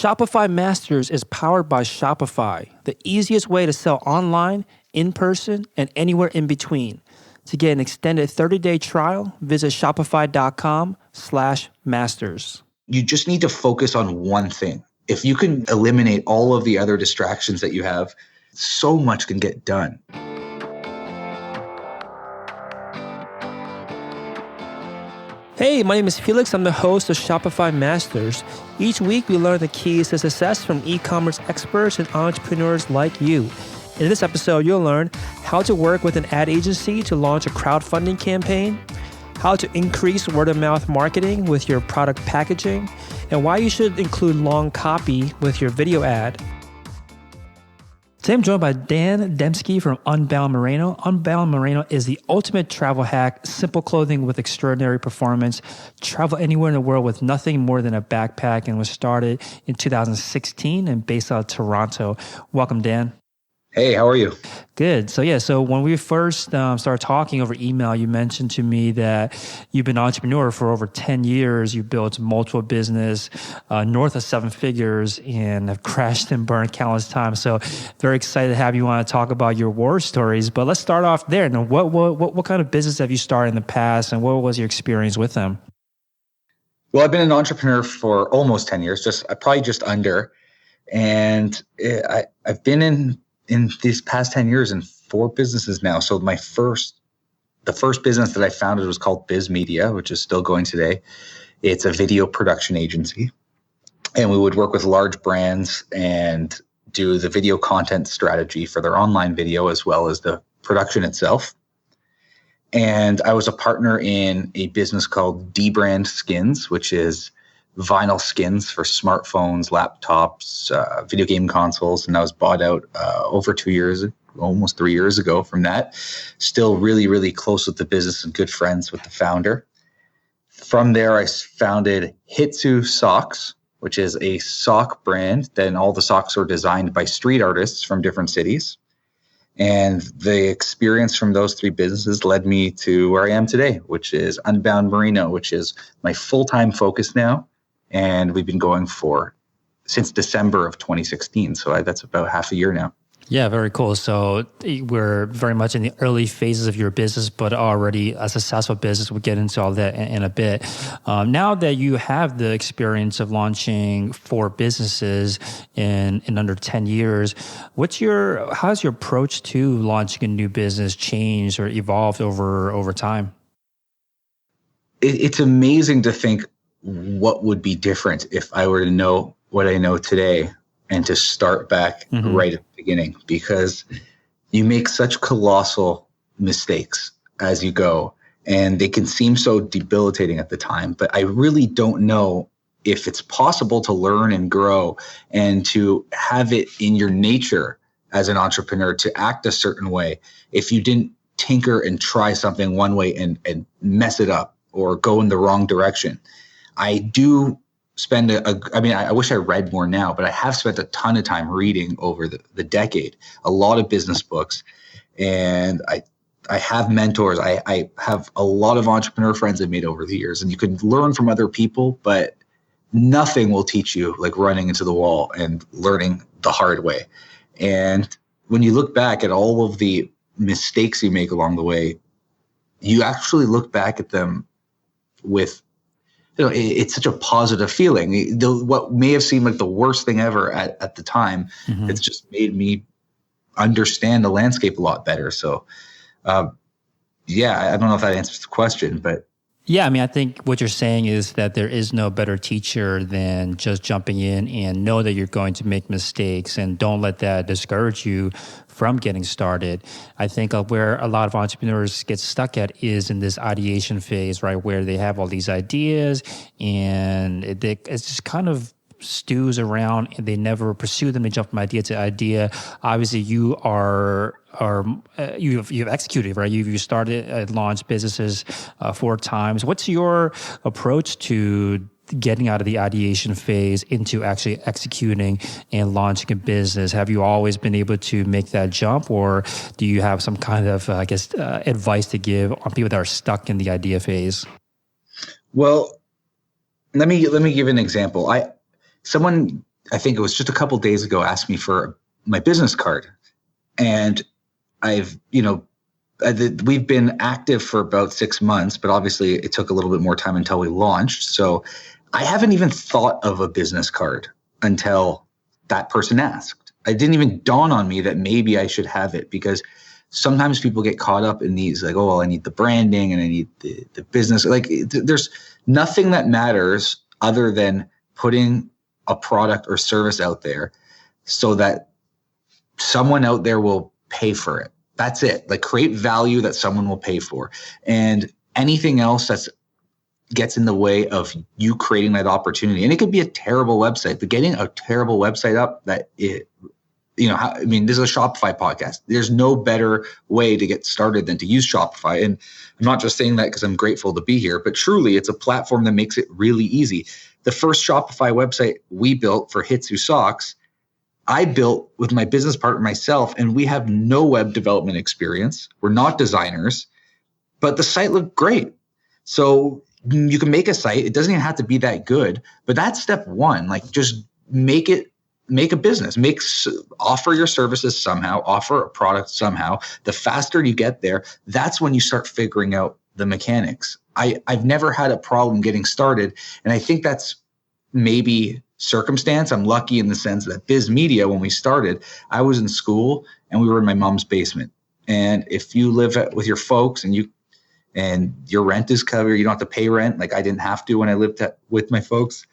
Shopify Masters is powered by Shopify, the easiest way to sell online, in person, and anywhere in between. To get an extended 30-day trial, visit shopify.com/masters. You just need to focus on one thing. If you can eliminate all of the other distractions that you have, so much can get done. Hey, my name is Felix. I'm the host of Shopify Masters. Each week, we learn the keys to success from e-commerce experts and entrepreneurs like you. In this episode, you'll learn how to work with an ad agency to launch a crowdfunding campaign, how to increase word-of-mouth marketing with your product packaging, and why you should include long copy with your video ad. Today I'm joined by Dan Demsky from Unbound Merino. Unbound Merino is the ultimate travel hack, simple clothing with extraordinary performance. Travel anywhere in the world with nothing more than a backpack, and was started in 2016 and based out of Toronto. Welcome, Dan. Hey, how are you? Good. So when we first started talking over email, you mentioned to me that you've been an entrepreneur for over 10 years. You built multiple business north of 7 figures and have crashed and burned countless times. So very excited to have you on to talk about your war stories. But let's start off there. Now, what kind of business have you started in the past, and what was your experience with them? Well, I've been an entrepreneur for almost 10 years, probably just under. And I've been in these past 10 years in 4 businesses now. So the first business that I founded was called Biz Media, which is still going today. It's a video production agency. And we would work with large brands and do the video content strategy for their online video as well as the production itself. And I was a partner in a business called D-Brand Skins, which is vinyl skins for smartphones, laptops, video game consoles. And I was bought out almost 3 years ago from that. Still really, really close with the business and good friends with the founder. From there, I founded Hitsu Socks, which is a sock brand. Then all the socks are designed by street artists from different cities. And the experience from those 3 businesses led me to where I am today, which is Unbound Merino, which is my full-time focus now. And we've been going since December of 2016. So that's about half a year now. Yeah, very cool. So we're very much in the early phases of your business, but already a successful business. We'll get into all that in a bit. Now that you have the experience of launching 4 businesses in under 10 years, how's your approach to launching a new business changed or evolved over time? It's amazing to think what would be different if I were to know what I know today and to start back right at the beginning, because you make such colossal mistakes as you go, and they can seem so debilitating at the time. But I really don't know if it's possible to learn and grow and to have it in your nature as an entrepreneur to act a certain way if you didn't tinker and try something one way and mess it up or go in the wrong direction. I do spend I wish I read more now, but I have spent a ton of time reading over the decade, a lot of business books. And I have mentors. I have a lot of entrepreneur friends I've made over the years, and you can learn from other people, but nothing will teach you like running into the wall and learning the hard way. And when you look back at all of the mistakes you make along the way, you actually look back at them with, it's such a positive feeling. What may have seemed like the worst thing ever at the time, it's just made me understand the landscape a lot better. So, I don't know if that answers the question, but. Yeah, I mean, I think what you're saying is that there is no better teacher than just jumping in and know that you're going to make mistakes, and don't let that discourage you from getting started. I think where a lot of entrepreneurs get stuck at is in this ideation phase, right, where they have all these ideas and it's just kind of stews around and they never pursue them. They jump from idea to idea. Obviously, you've executed, right? You started, launched businesses 4 times. What's your approach to getting out of the ideation phase into actually executing and launching a business? Have you always been able to make that jump, or do you have some kind of, advice to give on people that are stuck in the idea phase? Well, let me give an example. I think it was just a couple days ago, asked me for my business card. And we've been active for about 6 months, but obviously it took a little bit more time until we launched. So I haven't even thought of a business card until that person asked. It didn't even dawn on me that maybe I should have it, because sometimes people get caught up in these, like, oh, well, I need the branding and I need the business. Like, there's nothing that matters other than putting a product or service out there so that someone out there will pay for it. That's it. Like, create value that someone will pay for. And anything else that's gets in the way of you creating that opportunity. And it could be a terrible website, but getting a terrible website up this is a Shopify podcast. There's no better way to get started than to use Shopify. And I'm not just saying that because I'm grateful to be here, but truly it's a platform that makes it really easy. The first Shopify website we built for Hitsu Socks, I built with my business partner myself, and we have no web development experience. We're not designers, but the site looked great. So you can make a site. It doesn't even have to be that good, but that's step one. Like, just make a business, offer your services somehow, offer a product somehow. The faster you get there, that's when you start figuring out the mechanics. I've never had a problem getting started. And I think that's maybe circumstance. I'm lucky in the sense that Biz Media, when we started, I was in school and we were in my mom's basement. And if you live with your folks and your rent is covered, you don't have to pay rent. Like, I didn't have to when I lived with my folks.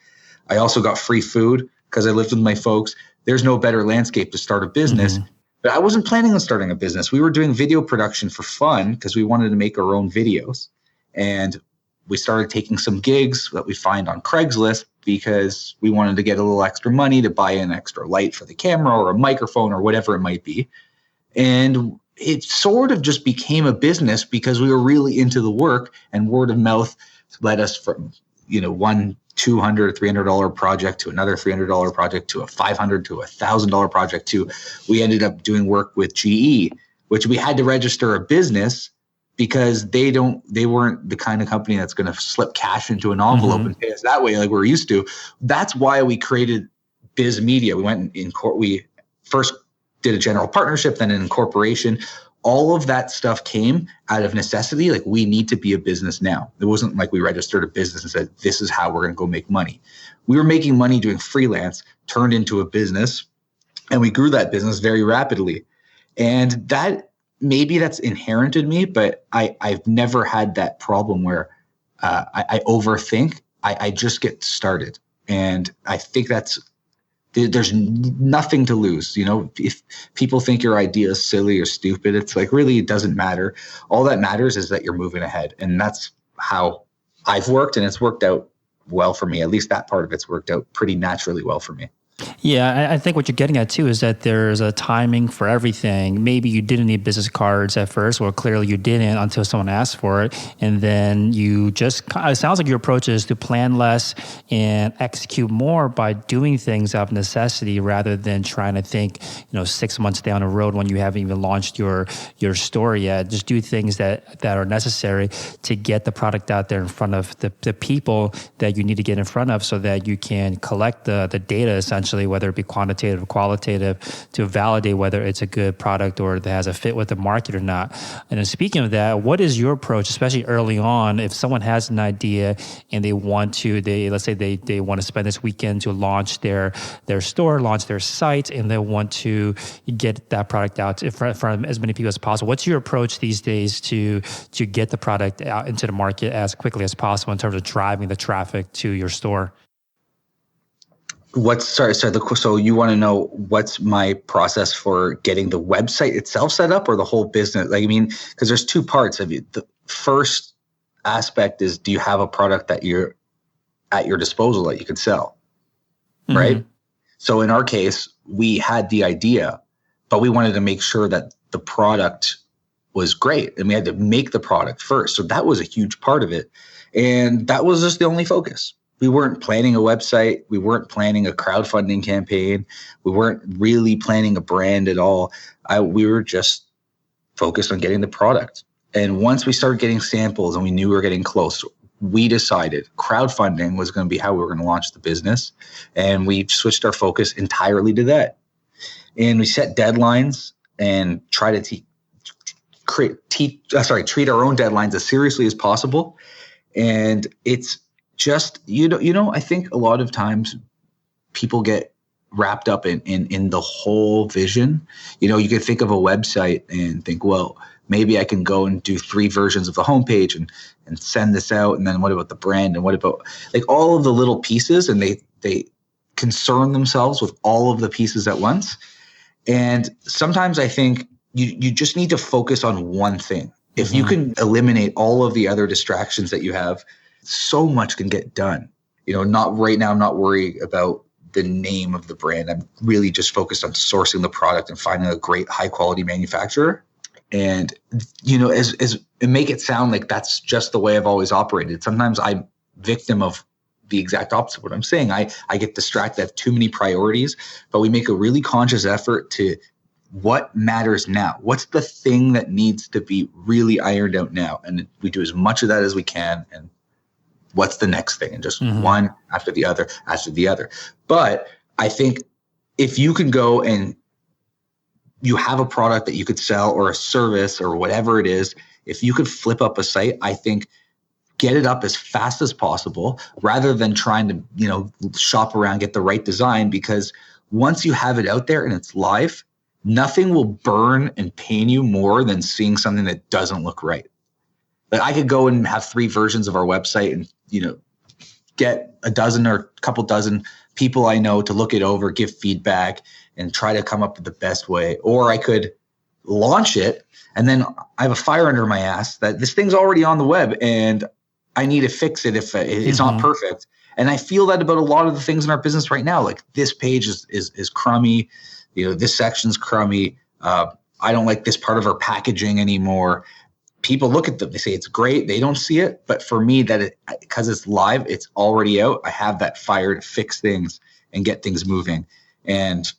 I also got free food because I lived with my folks. There's no better landscape to start a business. Mm-hmm. But I wasn't planning on starting a business. We were doing video production for fun because we wanted to make our own videos. And we started taking some gigs that we find on Craigslist because we wanted to get a little extra money to buy an extra light for the camera or a microphone or whatever it might be. And it sort of just became a business because we were really into the work, and word of mouth led us from, one $200, $300 project to another $300 project to a $500 to a $1,000 project to, we ended up doing work with GE, which we had to register a business because they weren't the kind of company that's going to slip cash into an envelope and pay us that way like we're used to. That's why we created Biz Media. We went in court. We first did a general partnership, then an incorporation. All of that stuff came out of necessity. Like, we need to be a business now. It wasn't like we registered a business and said, this is how we're going to go make money. We were making money doing freelance, turned into a business, and we grew that business very rapidly. And maybe that's inherent in me, but I've never had that problem where I overthink. I just get started. And I think there's nothing to lose. If people think your idea is silly or stupid, it's like, really, it doesn't matter. All that matters is that you're moving ahead. And that's how I've worked, and it's worked out well for me. At least that part of it's worked out pretty naturally well for me. Yeah, I think what you're getting at too is that there's a timing for everything. Maybe you didn't need business cards at first, or clearly you didn't until someone asked for it. And then you just, it sounds like your approach is to plan less and execute more by doing things out of necessity rather than trying to think, 6 months down the road when you haven't even launched your store yet. Just do things that are necessary to get the product out there in front of the people that you need to get in front of so that you can collect the data, essentially, whether it be quantitative or qualitative, to validate whether it's a good product or that has a fit with the market or not. And then speaking of that, what is your approach, especially early on, if someone has an idea and let's say they want to spend this weekend to launch their store, launch their site, and they want to get that product out in front of as many people as possible. What's your approach these days to get the product out into the market as quickly as possible in terms of driving the traffic to your store? So you want to know what's my process for getting the website itself set up, or the whole business? Because there's two parts of it. The first aspect is, do you have a product that you're at your disposal that you could sell? Mm-hmm. Right? So in our case, we had the idea, but we wanted to make sure that the product was great, and we had to make the product first. So that was a huge part of it. And that was just the only focus. We weren't planning a website. We weren't planning a crowdfunding campaign. We weren't really planning a brand at all. We were just focused on getting the product. And once we started getting samples and we knew we were getting close, we decided crowdfunding was going to be how we were going to launch the business. And we switched our focus entirely to that. And we set deadlines and try to treat our own deadlines as seriously as possible. And it's just, I think a lot of times people get wrapped up in the whole vision. You could think of a website and think, well, maybe I can go and do 3 versions of the homepage and send this out. And then what about the brand? And what about like all of the little pieces? And they concern themselves with all of the pieces at once. And sometimes I think you just need to focus on one thing. If you can eliminate all of the other distractions that you have, so much can get done. Not right now, I'm not worried about the name of the brand. I'm really just focused on sourcing the product and finding a great high quality manufacturer. And, as make it sound like that's just the way I've always operated. Sometimes I'm victim of the exact opposite of what I'm saying. I get distracted, I have too many priorities, but we make a really conscious effort to what matters now. What's the thing that needs to be really ironed out now? And we do as much of that as we can. And what's the next thing? And just one after the other. But I think if you can go and you have a product that you could sell or a service or whatever it is, if you could flip up a site, I think get it up as fast as possible rather than trying to, shop around, get the right design, because once you have it out there and it's live, nothing will burn and pain you more than seeing something that doesn't look right. Like I could go and have 3 versions of our website and, get a dozen or a couple dozen people I know to look it over, give feedback, and try to come up with the best way. Or I could launch it and then I have a fire under my ass that this thing's already on the web and I need to fix it if it's not perfect. And I feel that about a lot of the things in our business right now. Like this page is crummy. This section's crummy. I don't like this part of our packaging anymore. People look at them, they say it's great. They don't see it. But for me, because it's live, it's already out. I have that fire to fix things and get things moving. And,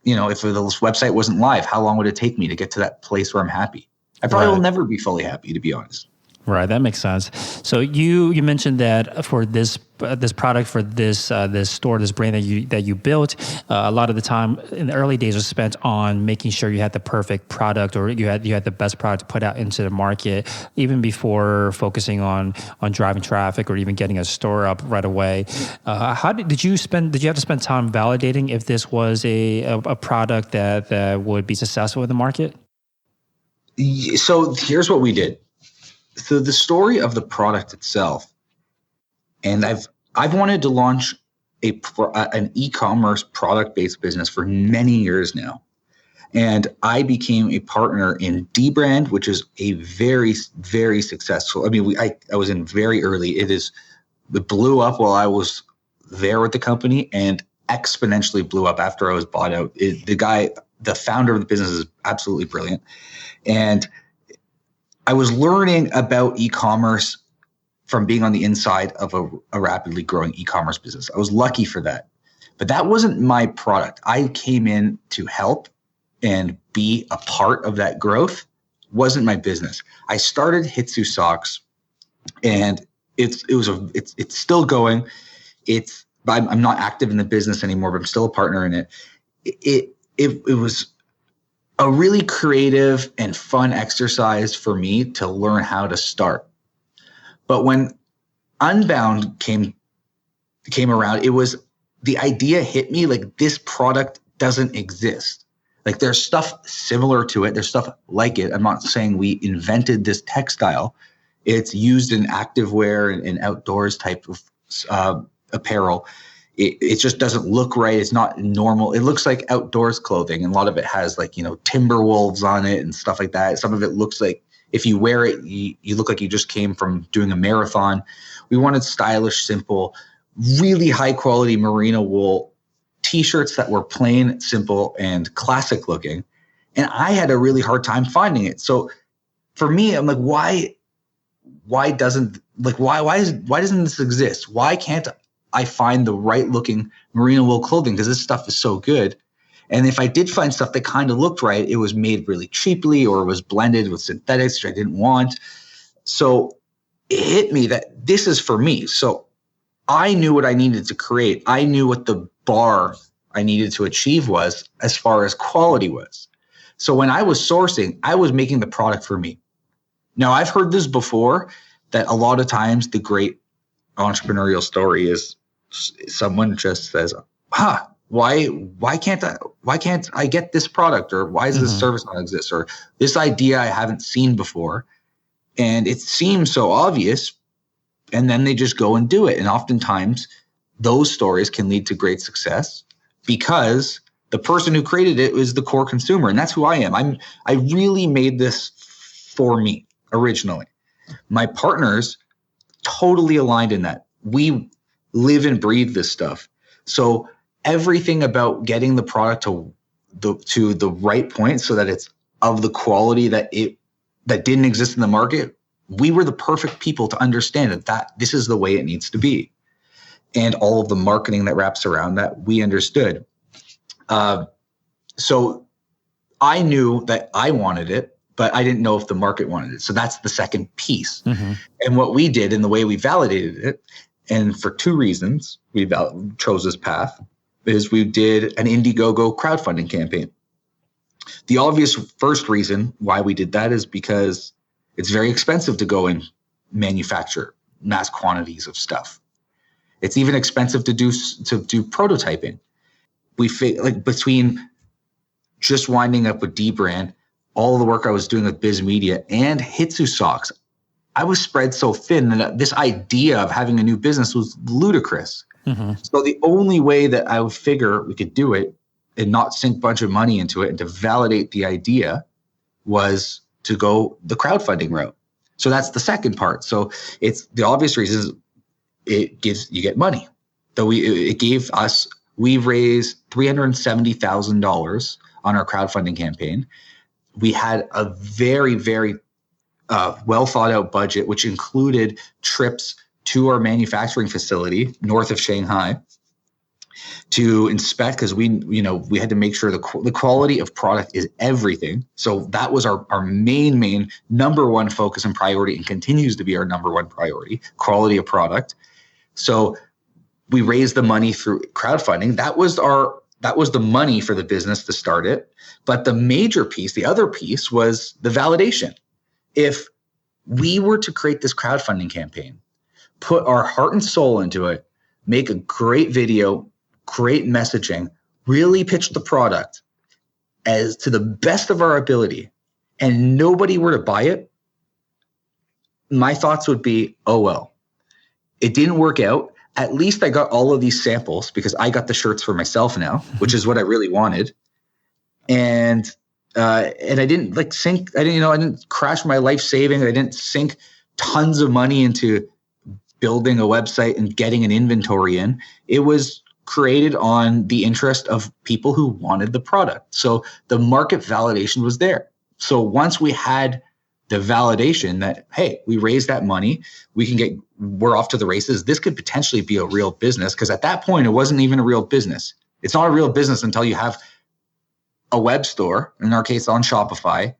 if the website wasn't live, how long would it take me to get to that place where I'm happy? I probably will never be fully happy, to be honest. Right, that makes sense. So you mentioned that for this product, for this store, this brand that you built, a lot of the time in the early days was spent on making sure you had the perfect product or you had the best product to put out into the market, even before focusing on driving traffic or even getting a store up right away. Did you have to spend time validating if this was a product that would be successful in the market? So here's what we did. So the story of the product itself, and I've wanted to launch an e-commerce product-based business for many years now. And I became a partner in dbrand, which is a very, very successful. I was in very early. It blew up while I was there with the company and exponentially blew up after I was bought out. The founder of the business is absolutely brilliant. And I was learning about e-commerce from being on the inside of a rapidly growing e-commerce business. I was lucky for that. But that wasn't my product. I came in to help and be a part of that growth. Wasn't my business. I started Hitsu Socks, and it's still going. I'm not active in the business anymore, but I'm still a partner in it. It was a really creative and fun exercise for me to learn how to start. But when Unbound came around, the idea hit me like this product doesn't exist. Like there's stuff similar to it. There's stuff like it. I'm not saying we invented this textile. It's used in activewear and outdoors type of apparel. It just doesn't look right. It's not normal. It looks like outdoors clothing. And a lot of it has timber wolves on it and stuff like that. Some of it looks like if you wear it, you look like you just came from doing a marathon. We wanted stylish, simple, really high quality merino wool t-shirts that were plain, simple, and classic looking. And I had a really hard time finding it. So for me, I'm like, why doesn't this exist? Why can't I find the right looking merino wool clothing? Because this stuff is so good. And if I did find stuff that kind of looked right, it was made really cheaply or it was blended with synthetics, which I didn't want. So it hit me that this is for me. So I knew what I needed to create. I knew what the bar I needed to achieve was as far as quality was. So when I was sourcing, I was making the product for me. Now, I've heard this before, that a lot of times the great entrepreneurial story is someone just says, why can't I get this product? Or why does this service not exist? Or this idea I haven't seen before. And it seems so obvious. And then they just go and do it. And oftentimes those stories can lead to great success because the person who created it was the core consumer. And that's who I am. I really made this for me originally. My partners totally aligned in that. We live and breathe this stuff. So everything about getting the product to the right point so that it's of the quality that didn't exist in the market, we were the perfect people to understand that this is the way it needs to be. And all of the marketing that wraps around that, we understood. So I knew that I wanted it, but I didn't know if the market wanted it. So that's the second piece. And what we did and the way we validated it, and for two reasons we chose this path, is we did an Indiegogo crowdfunding campaign. The obvious first reason why we did that is because it's very expensive to go and manufacture mass quantities of stuff. It's even expensive to do prototyping. Between just winding up with dbrand, all of the work I was doing with Biz Media and Hitsu Socks, I was spread so thin that this idea of having a new business was ludicrous. So the only way that I would figure we could do it and not sink a bunch of money into it and to validate the idea was to go the crowdfunding route. So that's the second part. So it's the obvious reasons you get money. We raised $370,000 on our crowdfunding campaign. We had a very, very well thought out budget, which included trips to our manufacturing facility north of Shanghai to inspect, because we had to make sure the quality of product is everything. So that was our main number one focus and priority, and continues to be our number one priority, quality of product. So we raised the money through crowdfunding. That was the money for the business to start it. But the major piece, the other piece, was the validation. If we were to create this crowdfunding campaign, put our heart and soul into it, make a great video, great messaging, really pitch the product as to the best of our ability, and nobody were to buy it, my thoughts would be, oh, well, it didn't work out. At least I got all of these samples because I got the shirts for myself now, which is what I really wanted. And I didn't I didn't crash my life savings. I didn't sink tons of money into building a website and getting an inventory in. It was created on the interest of people who wanted the product. So the market validation was there. So once we had the validation that, hey, we raised that money, we're off to the races. This could potentially be a real business, because at that point, it wasn't even a real business. It's not a real business until you have a web store, in our case on Shopify,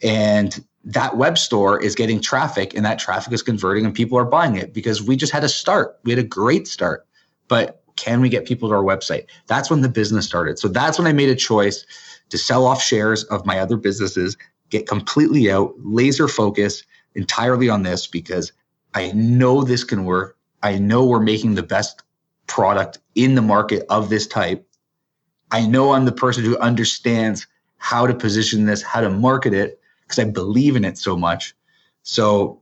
and that web store is getting traffic, and that traffic is converting and people are buying it, because we just had a start. We had a great start, but can we get people to our website? That's when the business started. So that's when I made a choice to sell off shares of my other businesses, get completely out, laser focus entirely on this, because I know this can work. I know we're making the best product in the market of this type. I know I'm the person who understands how to position this, how to market it, because I believe in it so much. So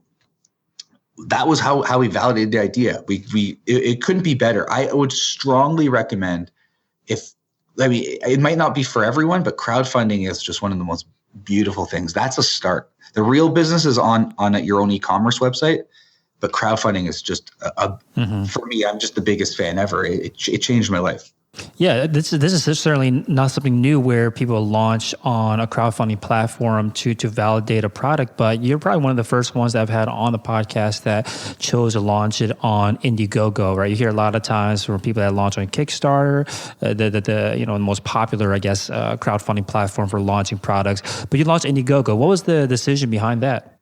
that was how we validated the idea. It couldn't be better. I would strongly recommend, it might not be for everyone, but crowdfunding is just one of the most beautiful things. That's a start. The real business is on your own e-commerce website, but crowdfunding is just for me, I'm just the biggest fan ever. It changed my life. Yeah, this is certainly not something new where people launch on a crowdfunding platform to validate a product, but you're probably one of the first ones that I've had on the podcast that chose to launch it on Indiegogo, right? You hear a lot of times from people that launch on Kickstarter, the most popular, I guess, crowdfunding platform for launching products, but you launched Indiegogo. What was the decision behind that?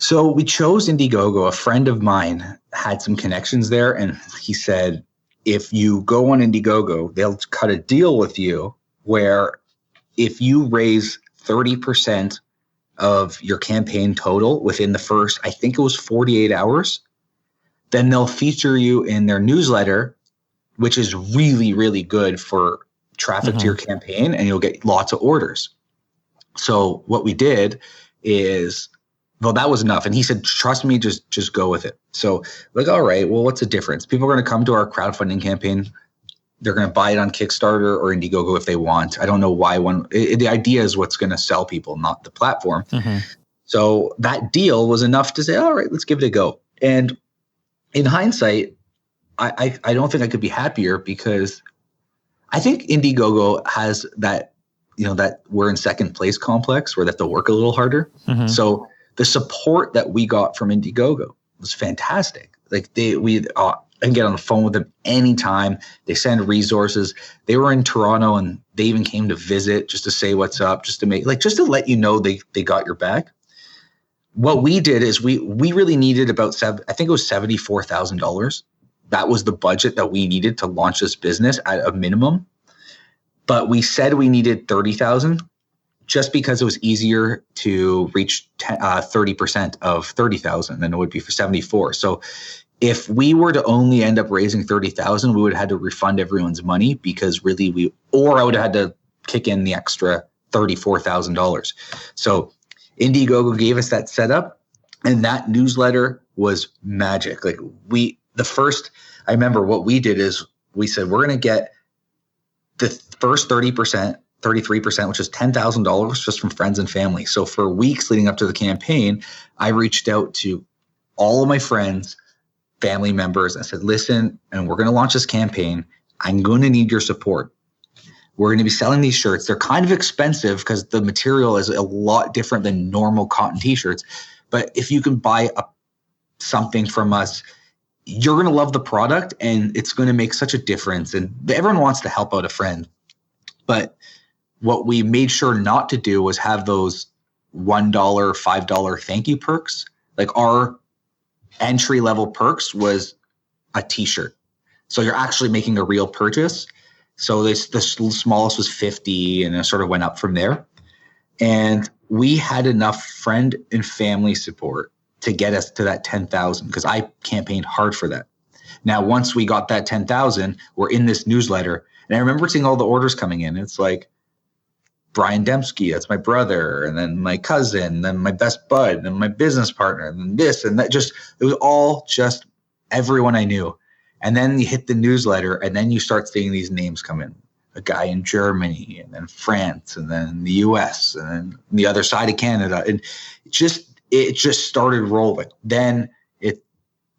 So we chose Indiegogo. A friend of mine had some connections there, and he said, if you go on Indiegogo, they'll cut a deal with you where if you raise 30% of your campaign total within the first, I think it was 48 hours, then they'll feature you in their newsletter, which is really, really good for traffic to your campaign, and you'll get lots of orders. So what we did is, well, that was enough. And he said, trust me, just go with it. So like, all right, well, what's the difference? People are going to come to our crowdfunding campaign. They're going to buy it on Kickstarter or Indiegogo if they want. I don't know why the idea is what's going to sell people, not the platform. So that deal was enough to say, all right, let's give it a go. And in hindsight, I don't think I could be happier, because I think Indiegogo has that, that we're in second place complex where they have to work a little harder. So the support that we got from Indiegogo was fantastic. Like I can get on the phone with them anytime. They send resources. They were in Toronto and they even came to visit just to say what's up, just to let you know they got your back. What we did is we really needed about I think it was $74,000. That was the budget that we needed to launch this business at a minimum. But we said we needed 30,000 just because it was easier to reach 30% of 30,000 than it would be for 74. So if we were to only end up raising 30,000, we would have had to refund everyone's money, because really I would have had to kick in the extra $34,000. So Indiegogo gave us that setup, and that newsletter was magic. Like I remember what we did is we said, we're going to get the first 30%, 33%, which is $10,000 just from friends and family. So for weeks leading up to the campaign, I reached out to all of my friends, family members. I said, listen, and we're going to launch this campaign. I'm going to need your support. We're going to be selling these shirts. They're kind of expensive because the material is a lot different than normal cotton t-shirts. But if you can buy something from us, you're going to love the product, and it's going to make such a difference. And everyone wants to help out a friend. But what we made sure not to do was have those $1, $5 thank you perks. Like our entry level perks was a t-shirt. So you're actually making a real purchase. So the smallest was 50, and it sort of went up from there. And we had enough friend and family support to get us to that 10,000, because I campaigned hard for that. Now, once we got that 10,000, we're in this newsletter. And I remember seeing all the orders coming in. It's like Brian Demsky, that's my brother, and then my cousin, and then my best bud, and my business partner, and then this and that. It was all just everyone I knew. And then you hit the newsletter, and then you start seeing these names come in. A guy in Germany, and then France, and then the US, and then the other side of Canada. And it just started rolling. Then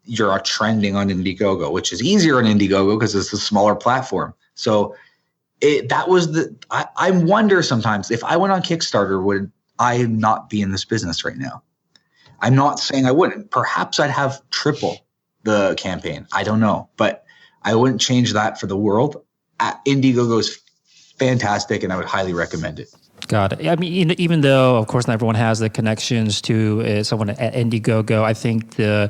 you're trending on Indiegogo, which is easier on Indiegogo because it's a smaller platform. So I wonder sometimes if I went on Kickstarter, would I not be in this business right now? I'm not saying I wouldn't. Perhaps I'd have triple the campaign. I don't know, but I wouldn't change that for the world. Indiegogo is fantastic, and I would highly recommend it. Got it. I mean, even though, of course, not everyone has the connections to someone at Indiegogo, I think the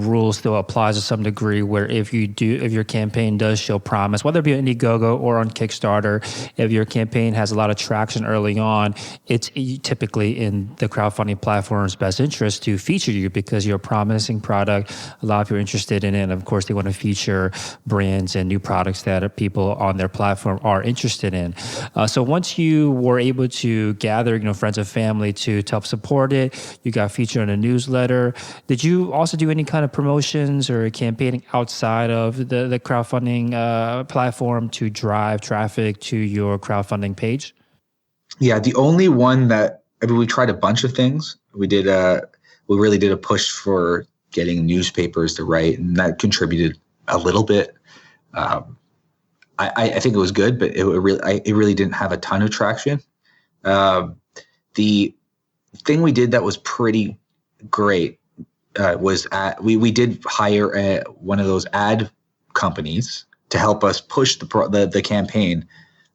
rule still applies to some degree. Where if your campaign does show promise, whether it be on Indiegogo or on Kickstarter, if your campaign has a lot of traction early on, it's typically in the crowdfunding platform's best interest to feature you, because you're a promising product. A lot of people are interested in it, and of course, they want to feature brands and new products that people on their platform are interested in. So once you were able to gather, friends and family to help support it, you got featured in a newsletter. Did you also do any kind of promotions or campaigning outside of the crowdfunding platform to drive traffic to your crowdfunding page? Yeah, the only one we tried a bunch of things. We really did a push for getting newspapers to write, and that contributed a little bit. I think it was good, but it really didn't have a ton of traction. The thing we did that was pretty great was we did hire one of those ad companies to help us push the campaign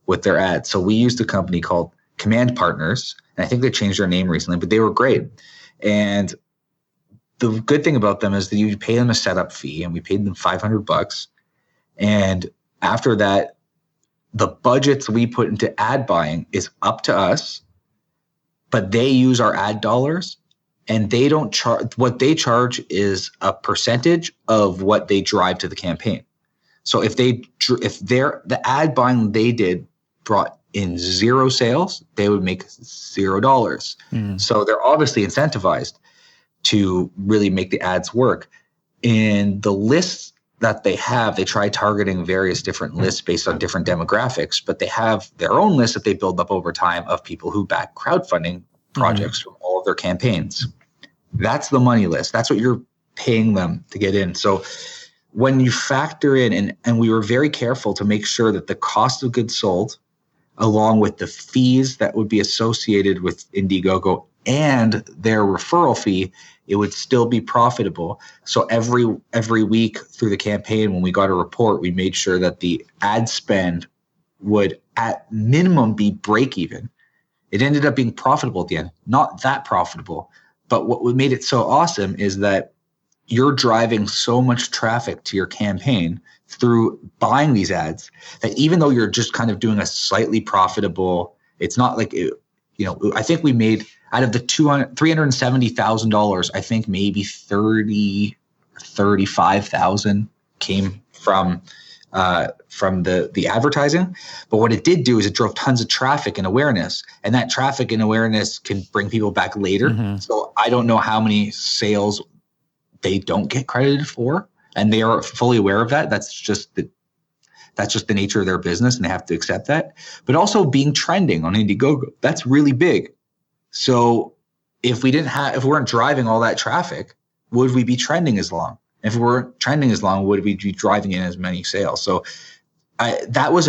with their ads. So we used a company called Command Partners, and I think they changed their name recently, but they were great. And the good thing about them is that you pay them a setup fee, and we paid them $500. And after that, the budgets we put into ad buying is up to us, but they use our ad dollars, and they don't charge. What they charge is a percentage of what they drive to the campaign. So if the ad buying they did brought in 0 sales, they would make $0. So they're obviously incentivized to really make the ads work. In the lists that they have, they try targeting various different lists based on different demographics, but they have their own list that they build up over time of people who back crowdfunding projects from all of their campaigns. That's the money list. That's what you're paying them to get in. So when you factor in, and we were very careful to make sure that the cost of goods sold, along with the fees that would be associated with Indiegogo and their referral fee, it would still be profitable. So every week through the campaign, when we got a report, we made sure that the ad spend would at minimum be break even. It ended up being profitable at the end, not that profitable. But what made it so awesome is that you're driving so much traffic to your campaign through buying these ads that even though you're just kind of doing a slightly profitable, it's not like, I think we made out of the $370,000, I think maybe 35,000 came from the advertising. But what it did do is it drove tons of traffic and awareness, and that traffic and awareness can bring people back later. So I don't know how many sales they don't get credited for, and they are fully aware of that. That's just the nature of their business, and they have to accept that. But also being trending on Indiegogo, that's really big. So if we weren't driving all that traffic, would we be trending as long? If we weren't trending as long, would we be driving in as many sales? So that was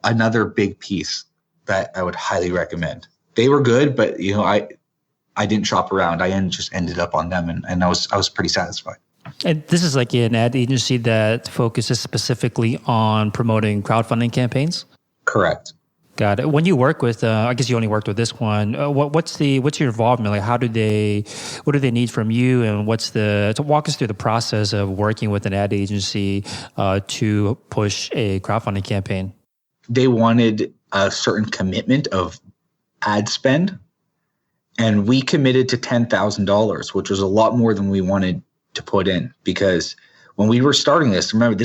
another big piece that I would highly recommend. They were good, but I didn't shop around. I just ended up on them, and I was pretty satisfied. And this is like an ad agency that focuses specifically on promoting crowdfunding campaigns? Correct. Got it. When you work with, I guess you only worked with this one. What's your involvement? Like, what do they need from you? And to walk us through the process of working with an ad agency to push a crowdfunding campaign? They wanted a certain commitment of ad spend, and we committed to $10,000, which was a lot more than we wanted to put in, because when we were starting this, remember,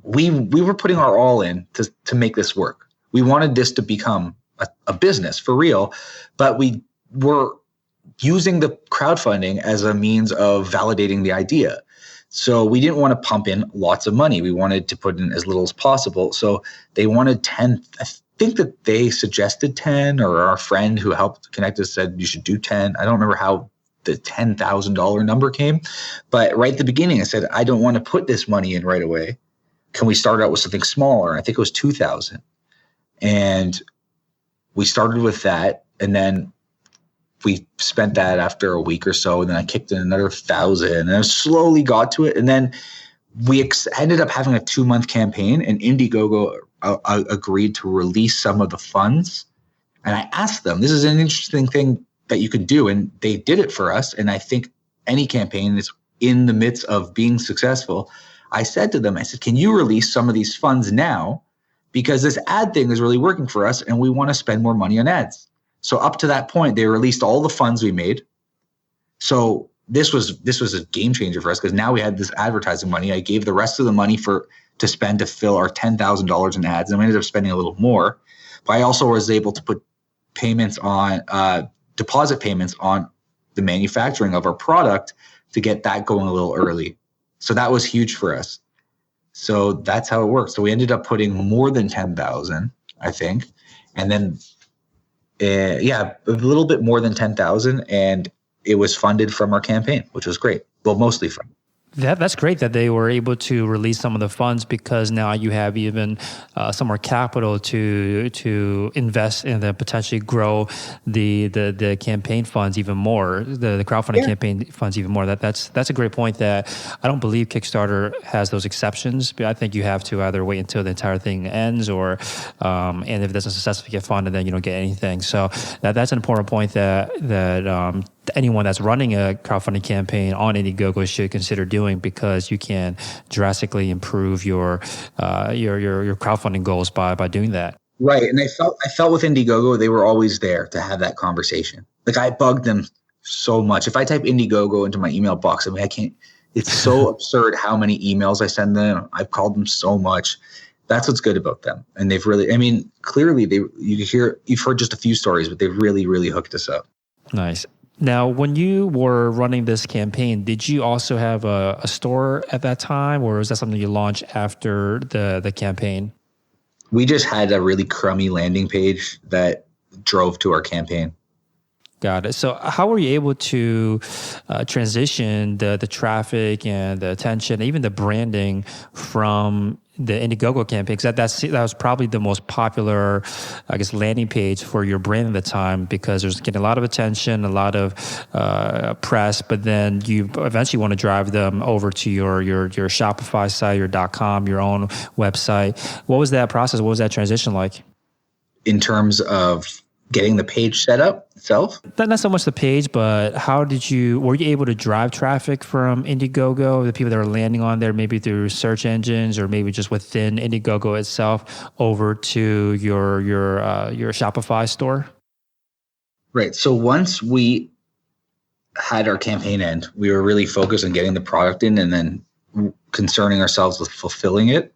we were putting our all in to make this work. We wanted this to become a business for real, but we were using the crowdfunding as a means of validating the idea. So we didn't want to pump in lots of money. We wanted to put in as little as possible. So they wanted 10. I think that they suggested 10, or our friend who helped connect us said you should do 10. I don't remember how the $10,000 number came, but right at the beginning I said, I don't want to put this money in right away. Can we start out with something smaller? I think it was 2,000. And we started with that, and then we spent that after a week or so, and then I kicked in another 1,000, and I slowly got to it. And then we ended up having a 2-month campaign, and Indiegogo agreed to release some of the funds. And I asked them, this is an interesting thing that you could do, and they did it for us. And I think any campaign is in the midst of being successful. I said to them, can you release some of these funds now? Because this ad thing is really working for us, and we want to spend more money on ads. So up to that point, they released all the funds we made. So this was a game changer for us, because now we had this advertising money. I gave the rest of the money to spend to fill our $10,000 in ads, and we ended up spending a little more. But I also was able to put payments on deposit payments on the manufacturing of our product to get that going a little early. So that was huge for us. So that's how it works. So we ended up putting more than 10,000, I think. And then, a little bit more than 10,000. And it was funded from our campaign, which was great. Well, mostly from. That's great that they were able to release some of the funds, because now you have even some more capital to invest and then potentially grow the campaign funds even more, the crowdfunding campaign funds even more. That's a great point. That I don't believe Kickstarter has those exceptions, but I think you have to either wait until the entire thing ends, or and if it doesn't successfully get funded, then you don't get anything. So that's an important point that anyone that's running a crowdfunding campaign on Indiegogo should consider doing, because you can drastically improve your crowdfunding goals by doing that. Right. And I felt with Indiegogo, they were always there to have that conversation. Like, I bugged them so much. If I type Indiegogo into my email box, I can't, it's so absurd how many emails I send them. I've called them so much. That's what's good about them. And they've really, clearly you've heard just a few stories, but they've really, really hooked us up. Nice. Now, when you were running this campaign, did you also have a store at that time, or was that something you launched after the campaign? We just had a really crummy landing page that drove to our campaign. Got it. So how were you able to transition the traffic and the attention, even the branding from the Indiegogo campaign? Because that was probably the most popular, I guess, landing page for your brand at the time, because there's getting a lot of attention, a lot of press, but then you eventually want to drive them over to your Shopify site, your .com, your own website. What was that process? What was that transition like? In terms of getting the page set up itself? Not so much the page, but were you able to drive traffic from Indiegogo, the people that are landing on there, maybe through search engines or maybe just within Indiegogo itself, over to your Shopify store? Right. So once we had our campaign end, we were really focused on getting the product in and then concerning ourselves with fulfilling it.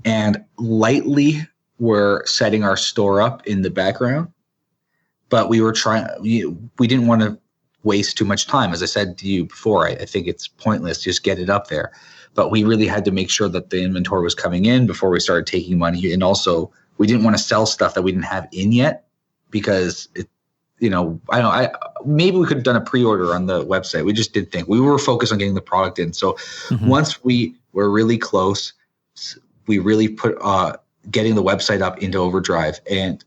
And lightly, we're setting our store up in the background. But we didn't want to waste too much time. As I said to you before, I think it's pointless, just get it up there. But we really had to make sure that the inventory was coming in before we started taking money. And also, we didn't want to sell stuff that we didn't have in yet, because maybe we could have done a pre-order on the website. We just didn't think. We were focused on getting the product in. So once we were really close, we really put getting the website up into overdrive. And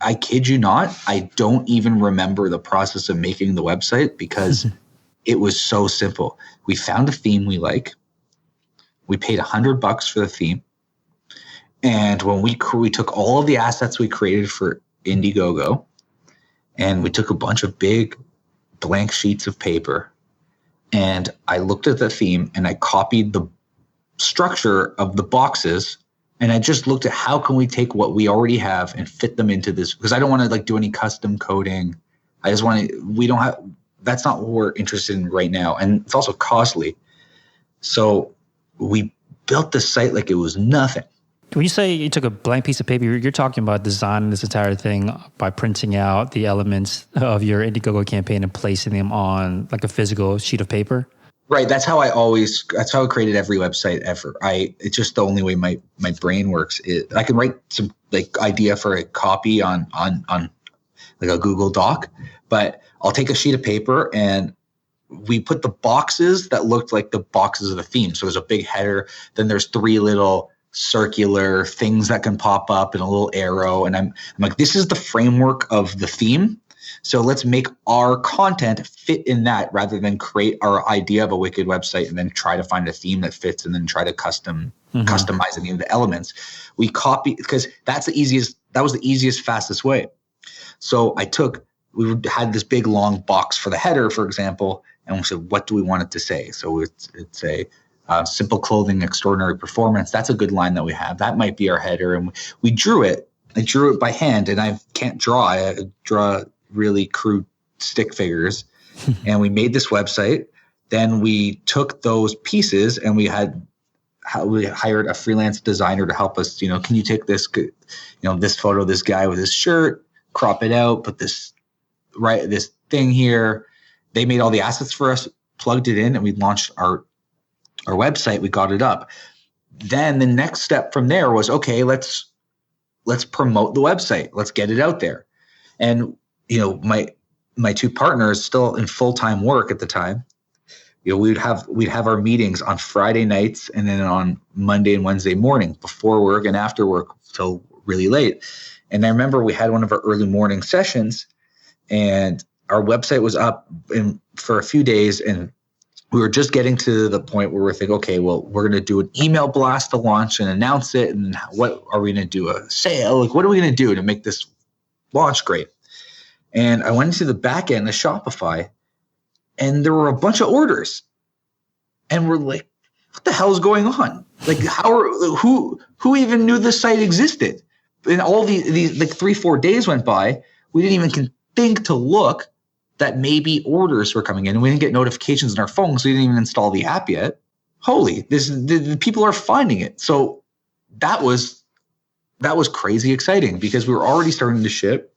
I kid you not, I don't even remember the process of making the website, because it was so simple. We found a theme we like. We paid $100 for the theme. And when we took all of the assets we created for Indiegogo, and we took a bunch of big blank sheets of paper, and I looked at the theme and I copied the structure of the boxes. And I just looked at how can we take what we already have and fit them into this, because I don't want to do any custom coding. That's not what we're interested in right now. And it's also costly. So we built the site like it was nothing. When you say you took a blank piece of paper, you're talking about designing this entire thing by printing out the elements of your Indiegogo campaign and placing them on like a physical sheet of paper? Right. That's how I created every website ever. It's just the only way my brain works. I can write some idea for a copy on like a Google Doc, but I'll take a sheet of paper and we put the boxes that looked like the boxes of the theme. So there's a big header. Then there's 3 little circular things that can pop up and a little arrow. And I'm like, this is the framework of the theme. So let's make our content fit in that, rather than create our idea of a wicked website and then try to find a theme that fits and then try to customize any of the elements. We copy, because that was the easiest, fastest way. So we had this big long box for the header, for example, and we said, what do we want it to say? So it's a simple clothing, extraordinary performance. That's a good line that we have. That might be our header. And we drew it. I drew it by hand, and I can't draw. I draw really crude stick figures. And we made this website. Then we took those pieces and we hired a freelance designer to help us, can you take this, this photo, this guy with his shirt, crop it out, put this thing here. They made all the assets for us, plugged it in, and we launched our website. We got it up. Then the next step from there was, okay, let's promote the website. Let's get it out there. And my 2 partners, still in full-time work at the time, we'd have our meetings on Friday nights and then on Monday and Wednesday morning, before work and after work till really late. And I remember we had one of our early morning sessions, and our website was up for a few days, and we were just getting to the point where we're thinking, okay, well, we're going to do an email blast to launch and announce it. And what are we going to do? A sale? What are we going to do to make this launch great? And I went into the back end of Shopify, and there were a bunch of orders. And we're like, what the hell is going on? Like, who even knew this site existed? And all these like 3-4 days went by. We didn't even think to look that maybe orders were coming in, and we didn't get notifications on our phones. So we didn't even install the app yet. Holy, the people are finding it. So that was crazy exciting because we were already starting to ship.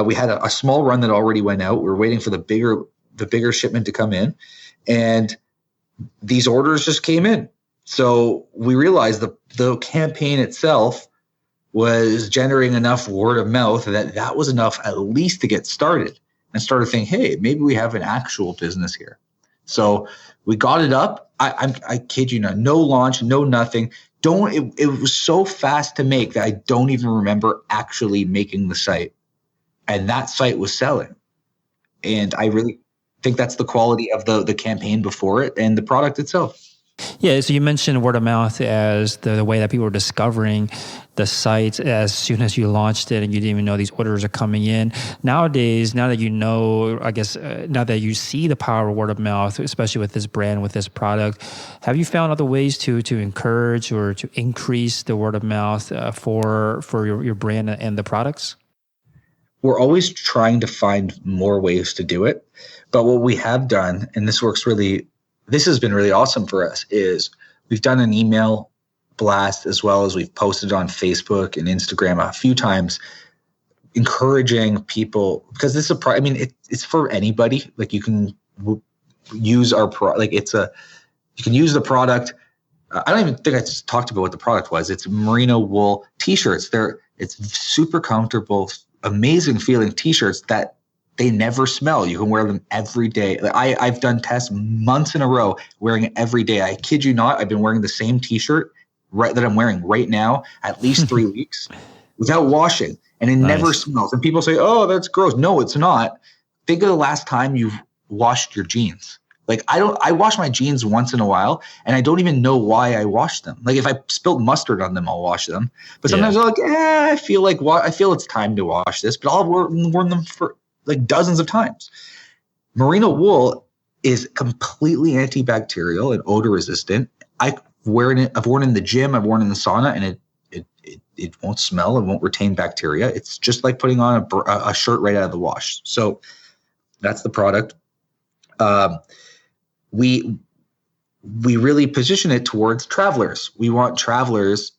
We had a small run that already went out. We were waiting for the bigger shipment to come in, and these orders just came in. So we realized the campaign itself was generating enough word of mouth that was enough at least to get started, and started thinking, hey, maybe we have an actual business here. So we got it up. I kid you not, no launch, no nothing. It was so fast to make that I don't even remember actually making the site. And that site was selling. And I really think that's the quality of the campaign before it and the product itself. Yeah, so you mentioned word of mouth as the way that people were discovering the site as soon as you launched it, and you didn't even know these orders are coming in. Nowadays, now that you know, I guess, now that you see the power of word of mouth, especially with this brand, with this product, have you found other ways to encourage or to increase the word of mouth for your brand and the products? We're always trying to find more ways to do it. But what we have done, and this has been really awesome for us, is we've done an email blast as well as we've posted on Facebook and Instagram a few times, encouraging people, because this is it's for anybody. Like, you can use our product. You can use the product. I don't even think I talked about what the product was. It's merino wool t-shirts. It's super comfortable, amazing feeling t-shirts that they never smell. You can wear them every day. I've done tests months in a row wearing it every day. I kid you not, I've been wearing the same t-shirt that I'm wearing right now at least 3 weeks without washing, and it never smells. And people say, oh, that's gross. No, it's not. Think of the last time you've washed your jeans. Like, I wash my jeans once in a while, and I don't even know why I wash them. Like, if I spilled mustard on them, I'll wash them. But sometimes I'm like, I feel it's time to wash this, but I'll wear them for like dozens of times. Merino wool is completely antibacterial and odor resistant. I've worn it in the gym, I've worn it in the sauna, and it won't smell, it won't retain bacteria. It's just like putting on a shirt right out of the wash. So that's the product. We really position it towards travelers. We want travelers.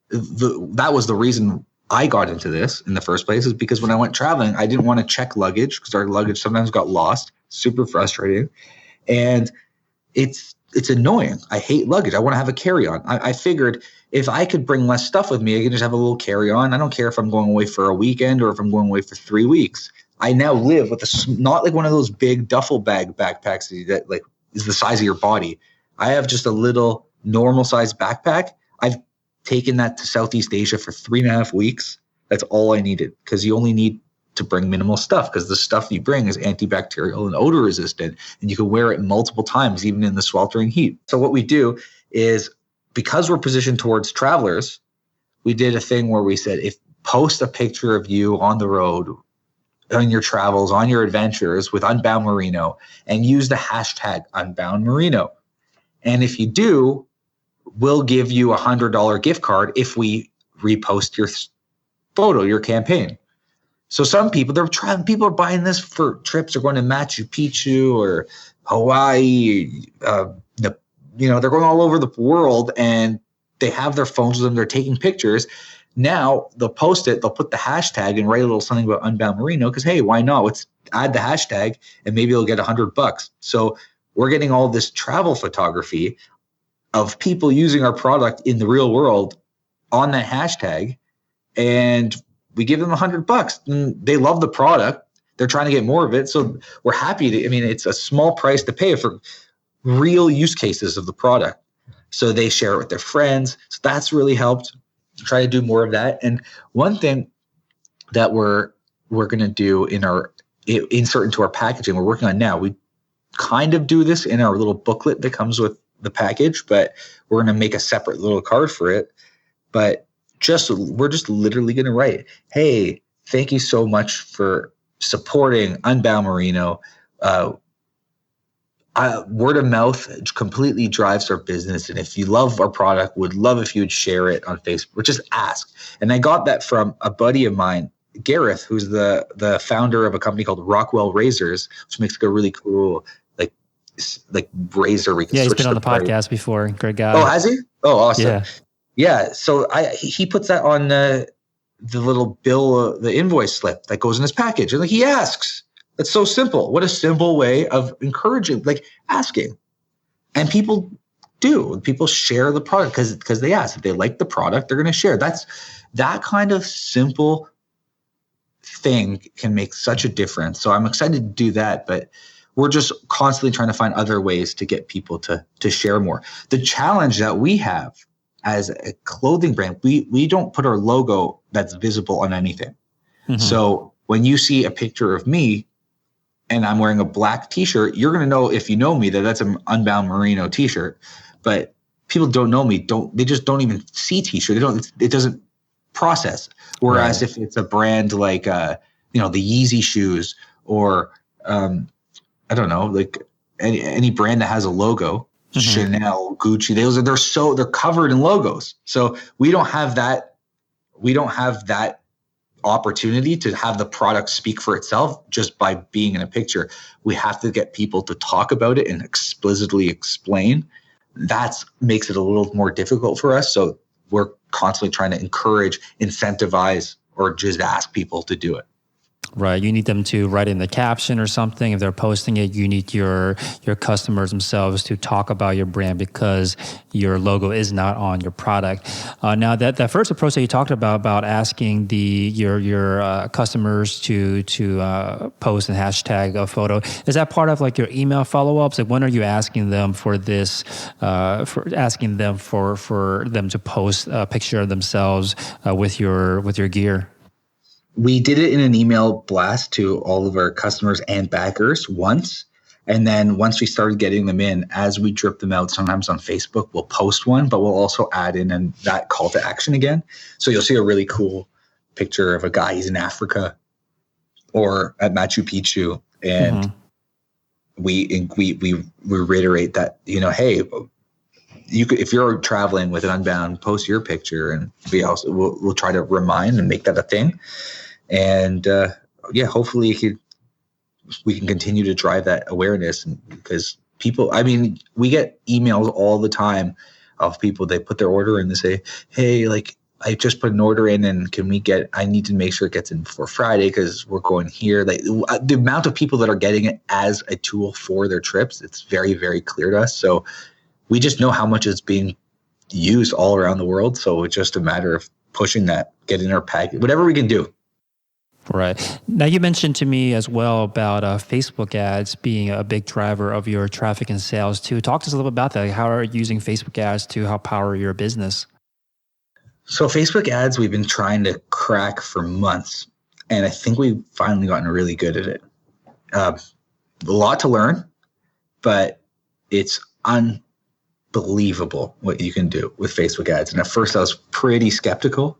That was the reason I got into this in the first place, is because when I went traveling, I didn't want to check luggage because our luggage sometimes got lost. Super frustrating. And it's annoying. I hate luggage. I want to have a carry-on. I figured if I could bring less stuff with me, I can just have a little carry-on. I don't care if I'm going away for a weekend or if I'm going away for 3 weeks. I now live with not like one of those big duffel bag backpacks that like is the size of your body. I have just a little normal size backpack. I've taken that to Southeast Asia for 3.5 weeks. That's all I needed, because you only need to bring minimal stuff, because the stuff you bring is antibacterial and odor resistant, and you can wear it multiple times, even in the sweltering heat. So what we do is, because we're positioned towards travelers, we did a thing where we said, if post a picture of you on the road, on your travels, on your adventures with Unbound Merino, and use the hashtag Unbound Merino. And if you do, we'll give you a $100 gift card if we repost your photo, your campaign. So some people, people are buying this for trips. They're going to Machu Picchu or Hawaii. They're going all over the world, and they have their phones with them. They're taking pictures. Now they'll post it. They'll put the hashtag and write a little something about Unbound Merino, because, hey, why not? Let's add the hashtag, and maybe they'll get $100. So we're getting all this travel photography of people using our product in the real world on that hashtag, and we give them $100. And they love the product. They're trying to get more of it. So we're happy to, it's a small price to pay for real use cases of the product. So they share it with their friends. So that's really helped. Try to do more of that. And one thing that we're going to do insert into our packaging, we're working on now, we kind of do this in our little booklet that comes with the package, but we're going to make a separate little card for it. But we're just literally going to write, hey, thank you so much for supporting Unbound Merino. Word of mouth completely drives our business. And if you love our product, would love if you would share it on Facebook, or just ask. And I got that from a buddy of mine, Gareth, who's the founder of a company called Rockwell Razors, which makes like a really cool like razor. We can he's been on the podcast before. Great guy. Oh, has he? Oh, awesome. Yeah. Yeah. So he puts that on the little bill, the invoice slip that goes in his package. And like he asks. It's so simple. What a simple way of encouraging, like asking. And people do. People share the product because they ask. If they like the product, they're going to share. That kind of simple thing can make such a difference. So I'm excited to do that, but we're just constantly trying to find other ways to get people to share more. The challenge that we have as a clothing brand, we don't put our logo that's visible on anything. Mm-hmm. So when you see a picture of me, and I'm wearing a black t-shirt, you're going to know, if you know me, that that's an Unbound Merino t-shirt. But people don't know me. They just don't even see t-shirt. It doesn't process. Whereas if it's a brand like, the Yeezy shoes, or, I don't know, like any brand that has a logo, mm-hmm. Chanel, Gucci, they're covered in logos. So we don't have that opportunity to have the product speak for itself just by being in a picture. We have to get people to talk about it and explicitly explain. That makes it a little more difficult for us. So we're constantly trying to encourage, incentivize, or just ask people to do it. Right. You need them to write in the caption or something. If they're posting it, you need your customers themselves to talk about your brand because your logo is not on your product. Now, that first approach that you talked about asking your customers to post and hashtag a photo, is that part of like your email follow-ups? Like, when are you asking them for this? For asking them for them to post a picture of themselves with your gear? We did it in an email blast to all of our customers and backers once. And then once we started getting them in, as we drip them out, sometimes on Facebook, we'll post one, but we'll also add in that call to action again. So you'll see a really cool picture of a guy, he's in Africa or at Machu Picchu. And we reiterate that, hey, you could, if you're traveling with an Unbound, post your picture, and we'll try to remind and make that a thing. And hopefully we can continue to drive that awareness, because people, we get emails all the time of people, they put their order in, they say, hey, like I just put an order in, and I need to make sure it gets in before Friday because we're going here. Like the amount of people that are getting it as a tool for their trips, it's very, very clear to us. So we just know how much it's being used all around the world. So it's just a matter of pushing that, getting our package, whatever we can do. Right. Now, you mentioned to me as well about Facebook ads being a big driver of your traffic and sales too. Talk to us a little bit about that. Like, how are you using Facebook ads to help power your business? So Facebook ads, we've been trying to crack for months, and I think we've finally gotten really good at it. A lot to learn, but it's unbelievable what you can do with Facebook ads. And at first I was pretty skeptical,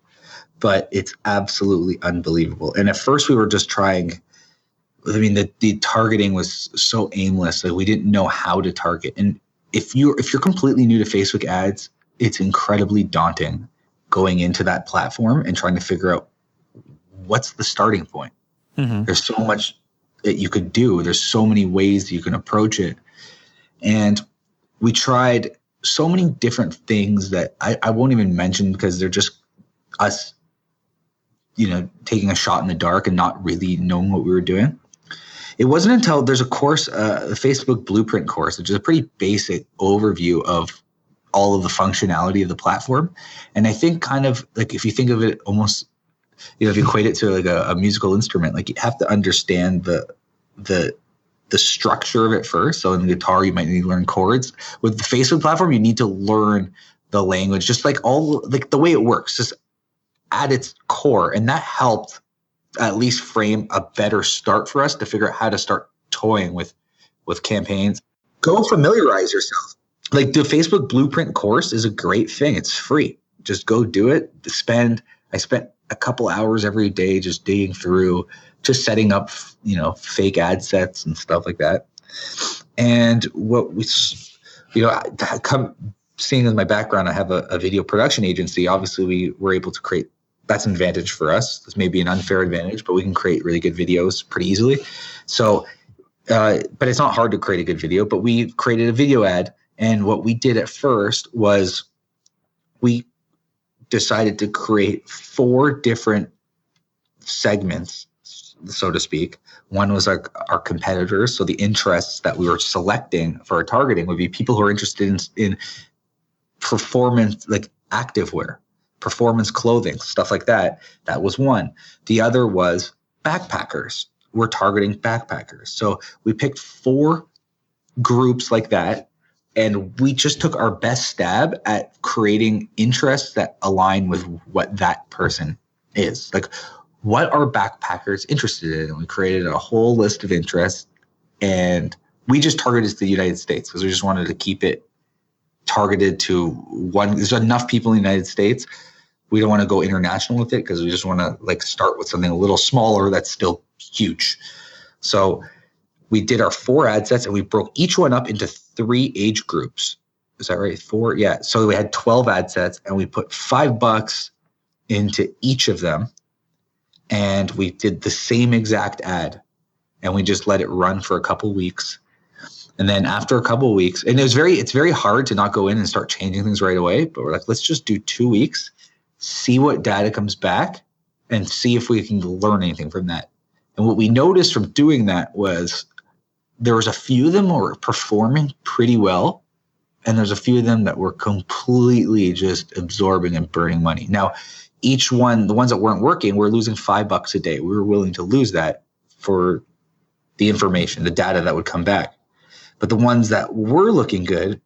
but it's absolutely unbelievable. And at first we were just trying, the targeting was so aimless. Like we didn't know how to target. And if you're completely new to Facebook ads, it's incredibly daunting going into that platform and trying to figure out what's the starting point. Mm-hmm. There's so much that you could do. There's so many ways you can approach it. And we tried so many different things that I won't even mention because they're just us, taking a shot in the dark and not really knowing what we were doing. It wasn't until there's a course, the Facebook Blueprint course, which is a pretty basic overview of all of the functionality of the platform. And I think kind of like, if you think of it almost, if you equate it to like a musical instrument, like you have to understand the structure of it first. So in the guitar, you might need to learn chords. With the Facebook platform, you need to learn the language, just like the way it works, just at its core. And that helped at least frame a better start for us to figure out how to start toying with campaigns. Go familiarize yourself. Like the Facebook Blueprint course is a great thing. It's free. Just go do it. Spend I spent a couple hours every day just digging through, just setting up, fake ad sets and stuff like that. And what we, seeing as my background, I have a video production agency. Obviously, we were able to create. That's an advantage for us. This may be an unfair advantage, but we can create really good videos pretty easily. So, but it's not hard to create a good video. But we created a video ad, and what we did at first was we decided to create 4 different segments, so to speak. One was our competitors. So the interests that we were selecting for our targeting would be people who are interested in performance, like activewear, performance clothing, stuff like that. That was one. The other was backpackers. We're targeting backpackers. So we picked 4 groups like that. And we just took our best stab at creating interests that align with what that person is. Like, what are backpackers interested in? And we created a whole list of interests, and we just targeted the United States because we just wanted to keep it targeted to one. There's enough people in the United States. We don't want to go international with it because we just want to start with something a little smaller that's still huge. So we did our 4 ad sets, and we broke each one up into 3 age groups. Is that right? 4? Yeah. So we had 12 ad sets, and we put $5 into each of them. And we did the same exact ad, and we just let it run for a couple weeks. And then after a couple of weeks, and it's very hard to not go in and start changing things right away, but we're like, let's just do 2 weeks, see what data comes back, and see if we can learn anything from that. And what we noticed from doing that was there was a few of them that were performing pretty well, and there's a few of them that were completely just absorbing and burning money. Now, each one, the ones that weren't working, we're losing $5 a day. We were willing to lose that for the information, the data that would come back. But the ones that were looking good,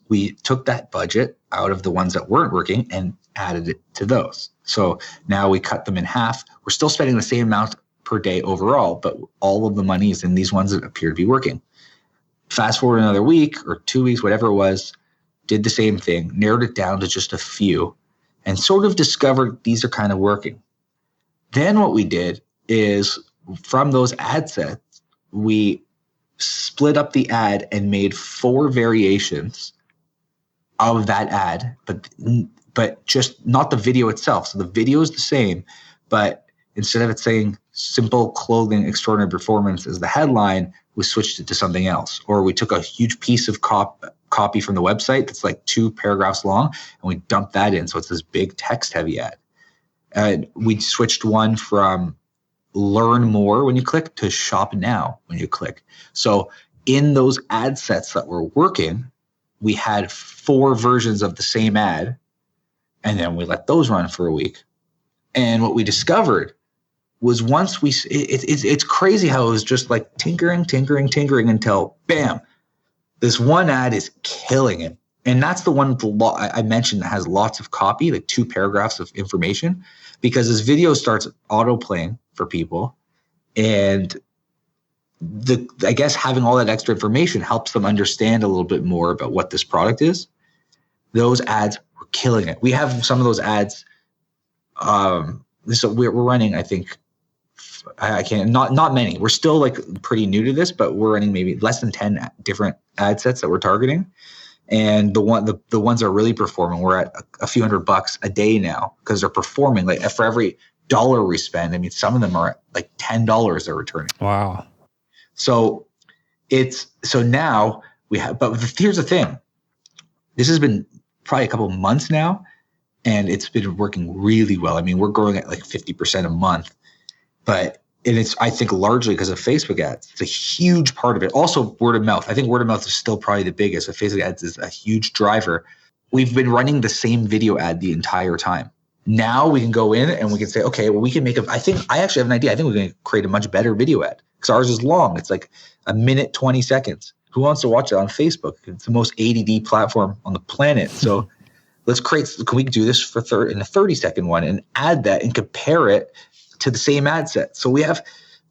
we took that budget out of the ones that weren't working and added it to those. So now we cut them in half. We're still spending the same amount per day overall, but all of the money is in these ones that appear to be working. Fast forward another week or 2 weeks, whatever it was, did the same thing, narrowed it down to just a few, and sort of discovered these are kind of working. Then what we did is from those ad sets, we split up the ad and made 4 variations of that ad, but just not the video itself. So the video is the same, but instead of it saying simple clothing, extraordinary performance as the headline, we switched it to something else. Or we took a huge piece of copy from the website that's like 2 paragraphs long, and we dumped that in. So it's this big text heavy ad. And we switched one from learn more when you click to shop now when you click. So in those ad sets that were working, we had 4 versions of the same ad, and then we let those run for a week. And what we discovered was once it's crazy how it was just like tinkering until bam, this one ad is killing it. And that's the one I mentioned that has lots of copy, like 2 paragraphs of information, because this video starts auto playing for people. And I guess having all that extra information helps them understand a little bit more about what this product is. Those ads were killing it. We have some of those ads. So we're running, I think, not many. We're still like pretty new to this, but we're running maybe less than 10 different ad sets that we're targeting. And the ones that are really performing, we're at a few $100 a day now because they're performing. Like for every $1 we spend, I mean, some of them are at like $10 they're returning. Wow. So now we have, but here's the thing. This has been probably a couple of months now, and it's been working really well. I mean, we're growing at like 50% a month, and it's, I think, largely because of Facebook ads. It's a huge part of it. Also, word of mouth. I think word of mouth is still probably the biggest, but Facebook ads is a huge driver. We've been running the same video ad the entire time. Now we can go in and we can say, okay, well, we can make I actually have an idea. I think we're going to create a much better video ad because ours is long. It's like a minute, 20 seconds. Who wants to watch it on Facebook? It's the most ADD platform on the planet. So can we do this in a 30-second one and add that and compare it to the same ad set? So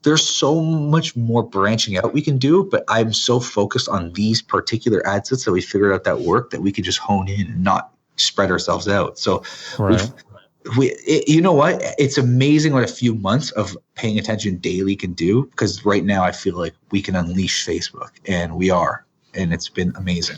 there's so much more branching out we can do, but I'm so focused on these particular ad sets that we figured out that work that we could just hone in and not spread ourselves out. So right. You know what? It's amazing what a few months of paying attention daily can do, because right now I feel like we can unleash Facebook, and we are, and it's been amazing.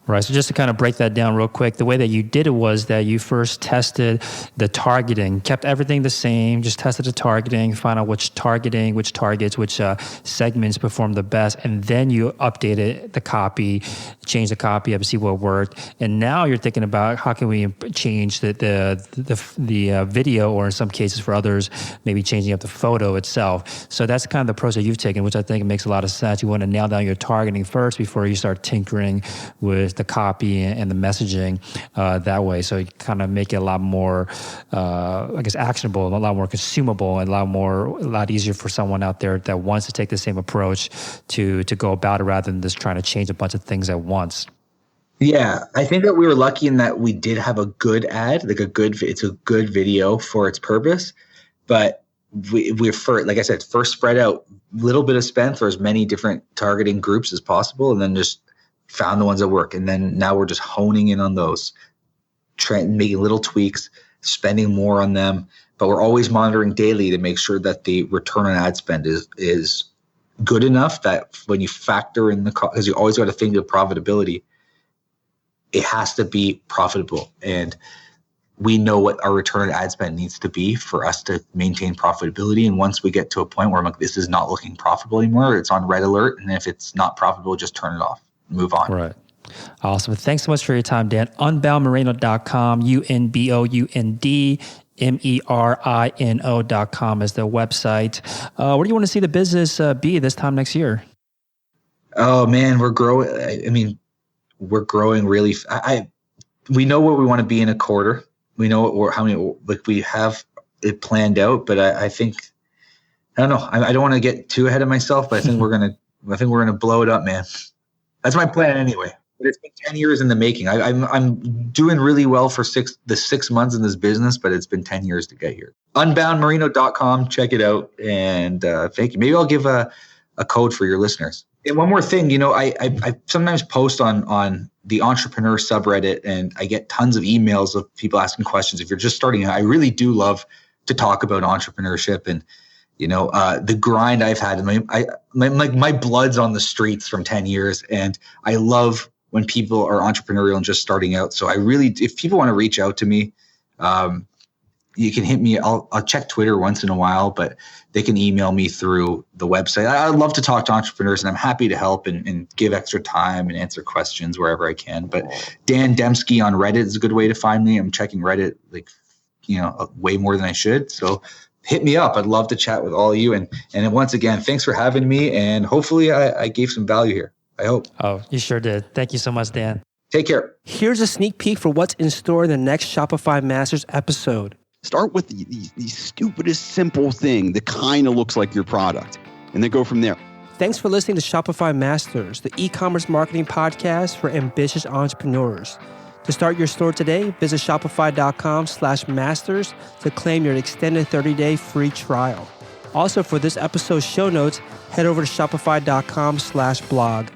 Right. So just to kind of break that down real quick, the way that you did it was that you first tested the targeting, kept everything the same, just tested the targeting, found out which targets, which segments performed the best, and then you updated the copy, changed the copy up to see what worked. And now you're thinking about how can we change the video, or in some cases for others, maybe changing up the photo itself. So that's kind of the approach that you've taken, which I think makes a lot of sense. You want to nail down your targeting first before you start tinkering with the copy and the messaging that way. So you kind of make it a lot more, actionable, a lot more consumable, and a lot easier for someone out there that wants to take the same approach to go about it, rather than just trying to change a bunch of things at once. Yeah, I think that we were lucky in that we did have a good ad, it's a good video for its purpose, but we're first, like I said, first spread out a little bit of spend for as many different targeting groups as possible, and then just found the ones that work. And then now we're just honing in on those, making little tweaks, spending more on them, but we're always monitoring daily to make sure that the return on ad spend is good enough that when you factor in because you always got to think of profitability, it has to be profitable. And we know what our return on ad spend needs to be for us to maintain profitability. And once we get to a point where I'm like, this is not looking profitable anymore, it's on red alert. And if it's not profitable, just turn it off. Move on. Right. Awesome. Thanks so much for your time, Dan. Unboundmerino.com, UNBOUNDMERINO.com is the website. Where do you want to see the business be this time next year? Oh man, we're growing. I mean, we're growing really. We know where we want to be in a quarter. We know how many, like we have it planned out, but I think, I don't know. I don't want to get too ahead of myself, but I think we're going to blow it up, man. That's my plan anyway. But it's been 10 years in the making. I'm doing really well for 6 months in this business, but it's been 10 years to get here. Unboundmerino.com. Check it out. And thank you. Maybe I'll give a code for your listeners. And one more thing, I sometimes post on the entrepreneur subreddit, and I get tons of emails of people asking questions. If you're just starting out, I really do love to talk about entrepreneurship and the grind I've had. My blood's on the streets from 10 years. And I love when people are entrepreneurial and just starting out. So if people want to reach out to me, you can hit me. I'll check Twitter once in a while, but they can email me through the website. I love to talk to entrepreneurs, and I'm happy to help and give extra time and answer questions wherever I can. But Dan Demsky on Reddit is a good way to find me. I'm checking Reddit way more than I should. So hit me up. I'd love to chat with all of you. And once again, thanks for having me. And hopefully I gave some value here. I hope. Oh, you sure did. Thank you so much, Dan. Take care. Here's a sneak peek for what's in store in the next Shopify Masters episode. Start with the stupidest simple thing that kind of looks like your product, and then go from there. Thanks for listening to Shopify Masters, the e-commerce marketing podcast for ambitious entrepreneurs. To start your store today, visit shopify.com/masters to claim your extended 30-day free trial. Also, for this episode's show notes, head over to shopify.com/blog.